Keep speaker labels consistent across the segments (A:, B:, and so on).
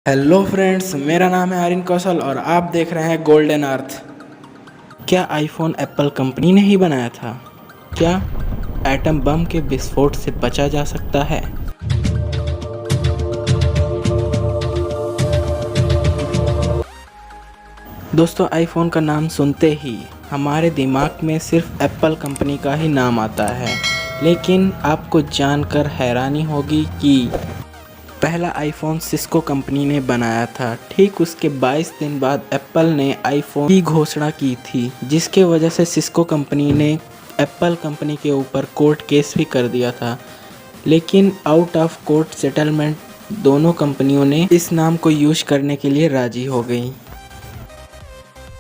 A: Hello friends, मेरा नाम है आर्यन कौशल और आप देख रहे हैं गोल्डन अर्थ। क्या आईफोन एप्पल कंपनी ने ही बनाया था? क्या एटम बम के विस्फोट से बचा जा सकता है? दोस्तों, आईफोन का नाम सुनते ही हमारे दिमाग में सिर्फ एप्पल कंपनी का ही नाम आता है, लेकिन आपको जानकर हैरानी होगी कि पहला आईफोन सिस्को कंपनी ने बनाया था। ठीक उसके 22 दिन बाद एप्पल ने आईफोन की घोषणा की थी, जिसके वजह से सिस्को कंपनी ने एप्पल कंपनी के ऊपर कोर्ट केस भी कर दिया था, लेकिन आउट ऑफ कोर्ट सेटलमेंट दोनों कंपनियों ने इस नाम को यूज करने के लिए राजी हो गई।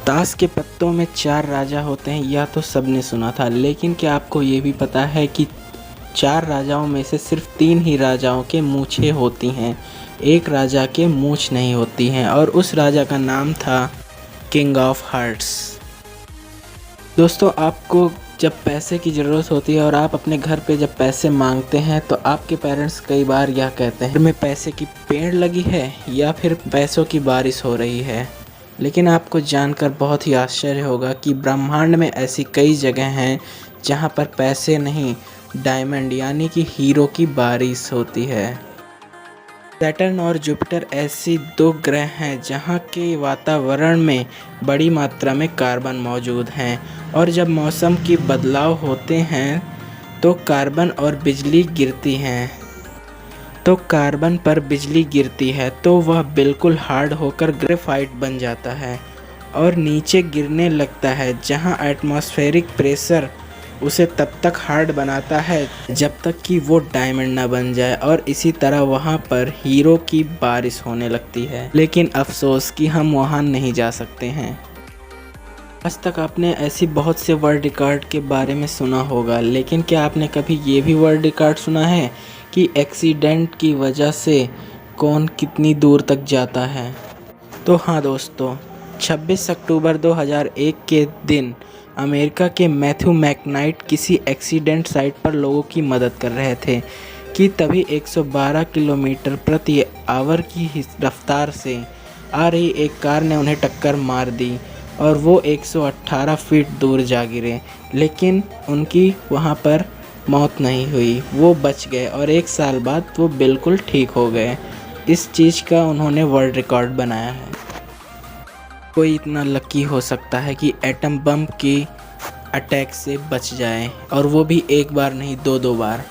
A: ताश के पत्तों में 4 राजा होते हैं, यह तो सबने सुना था, लेकिन क्या आपको ये भी पता है कि 4 राजाओं में से सिर्फ 3 ही राजाओं के मूंछें होती हैं, एक राजा के मूंछ नहीं होती हैं, और उस राजा का नाम था किंग ऑफ हार्ट्स। दोस्तों, आपको जब पैसे की ज़रूरत होती है और आप अपने घर पे जब पैसे मांगते हैं तो आपके पेरेंट्स कई बार यह कहते हैं घर में पैसे की पेड़ लगी है या फिर पैसों की बारिश हो रही है। लेकिन आपको जानकर बहुत ही आश्चर्य होगा कि ब्रह्मांड में ऐसी कई जगह हैं जहां पर पैसे नहीं, डायमंड यानी कि हीरो की बारिश होती है। सैटर्न और जुपिटर ऐसी 2 ग्रह हैं जहां के वातावरण में बड़ी मात्रा में कार्बन मौजूद हैं, और जब मौसम की बदलाव होते हैं तो कार्बन और बिजली गिरती हैं। तो कार्बन पर बिजली गिरती है तो वह बिल्कुल हार्ड होकर ग्रेफाइट बन जाता है और नीचे गिरने लगता है, जहां एटमॉस्फेरिक प्रेशर उसे तब तक हार्ड बनाता है जब तक कि वो डायमंड ना बन जाए, और इसी तरह वहां पर हीरो की बारिश होने लगती है। लेकिन अफसोस कि हम वहां नहीं जा सकते हैं। आज तक आपने ऐसी बहुत से वर्ल्ड रिकॉर्ड के बारे में सुना होगा, लेकिन क्या आपने कभी ये भी वर्ल्ड रिकॉर्ड सुना है कि एक्सीडेंट की वजह से कौन कितनी दूर तक जाता है? तो हाँ दोस्तों, 26 अक्टूबर 2001 के दिन अमेरिका के मैथ्यू मैकनाइट किसी एक्सीडेंट साइट पर लोगों की मदद कर रहे थे कि तभी 112 किलोमीटर प्रति आवर की रफ्तार से आ रही एक कार ने उन्हें टक्कर मार दी और वो 118 फीट दूर जा गिरे। लेकिन उनकी वहाँ पर मौत नहीं हुई, वो बच गए और 1 साल बाद वो बिल्कुल ठीक हो गए। इस चीज़ का उन्होंने वर्ल्ड रिकॉर्ड बनाया है। कोई इतना लकी हो सकता है कि एटम बम के अटैक से बच जाए, और वो भी एक बार नहीं 2-2 बार।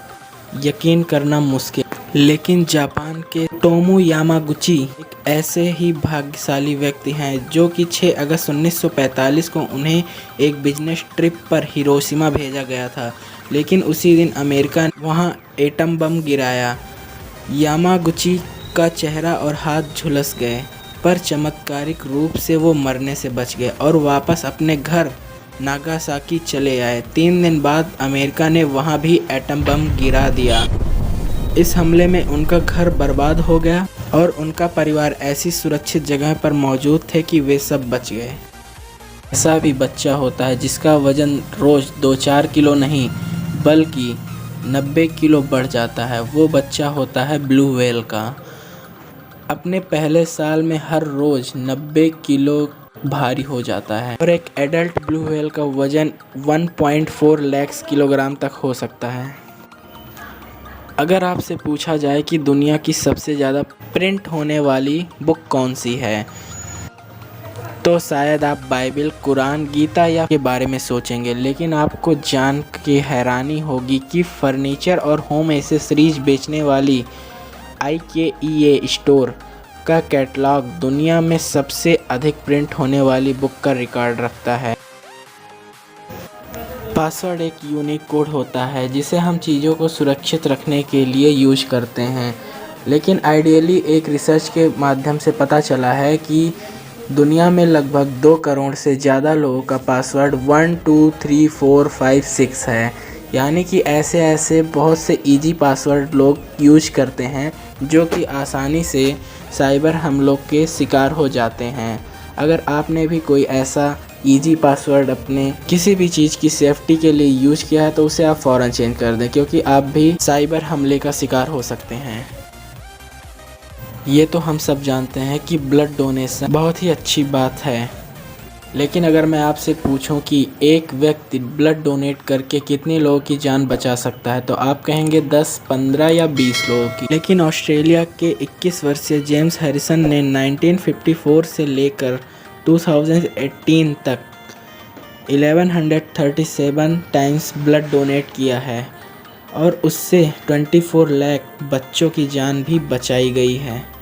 A: यकीन करना मुश्किल, लेकिन जापान के टोमो यामागुची एक ऐसे ही भाग्यशाली व्यक्ति हैं जो कि 6 अगस्त 1945 को उन्हें एक बिजनेस ट्रिप पर हिरोशिमा भेजा गया था, लेकिन उसी दिन अमेरिका ने वहां एटम बम गिराया। यामागुची का चेहरा और हाथ झुलस गए, पर चमत्कारिक रूप से वो मरने से बच गए और वापस अपने घर नागासाकी चले आए। 3 दिन बाद अमेरिका ने वहां भी एटम बम गिरा दिया। इस हमले में उनका घर बर्बाद हो गया और उनका परिवार ऐसी सुरक्षित जगह पर मौजूद थे कि वे सब बच गए। ऐसा भी बच्चा होता है जिसका वजन रोज़ 2-4 किलो नहीं बल्कि 90 किलो बढ़ जाता है। वो बच्चा होता है ब्लू व्हेल का। अपने पहले साल में हर रोज़ 90 किलो भारी हो जाता है, और एक एडल्ट ब्लू व्हेल का वजन 1.4 लाख किलोग्राम तक हो सकता है। अगर आपसे पूछा जाए कि दुनिया की सबसे ज़्यादा प्रिंट होने वाली बुक कौन सी है, तो शायद आप बाइबल, कुरान, गीता या के बारे में सोचेंगे। लेकिन आपको जान के हैरानी होगी कि फर्नीचर और होम एसेसरीज बेचने वाली IKEA स्टोर का कैटलॉग दुनिया में सबसे अधिक प्रिंट होने वाली बुक का रिकॉर्ड रखता है। पासवर्ड एक यूनिक कोड होता है जिसे हम चीज़ों को सुरक्षित रखने के लिए यूज करते हैं, लेकिन आइडियली एक रिसर्च के माध्यम से पता चला है कि दुनिया में लगभग 2 करोड़ से ज़्यादा लोगों का पासवर्ड 1 2 3 4 5 6 है। यानी कि ऐसे बहुत से इजी पासवर्ड लोग यूज करते हैं जो कि आसानी से साइबर हमलों के शिकार हो जाते हैं। अगर आपने भी कोई ऐसा इजी पासवर्ड अपने किसी भी चीज़ की सेफ्टी के लिए यूज किया है तो उसे आप फ़ौरन चेंज कर दें, क्योंकि आप भी साइबर हमले का शिकार हो सकते हैं। ये तो हम सब जानते हैं कि ब्लड डोनेशन बहुत ही अच्छी बात है, लेकिन अगर मैं आपसे पूछूं कि एक व्यक्ति ब्लड डोनेट करके कितने लोगों की जान बचा सकता है, तो आप कहेंगे 10, 15 या 20 लोगों की। लेकिन ऑस्ट्रेलिया के 21 वर्षीय जेम्स हैरिसन ने 1954 से लेकर 2018 तक 1137 टाइम्स ब्लड डोनेट किया है और उससे 24 लाख बच्चों की जान भी बचाई गई है।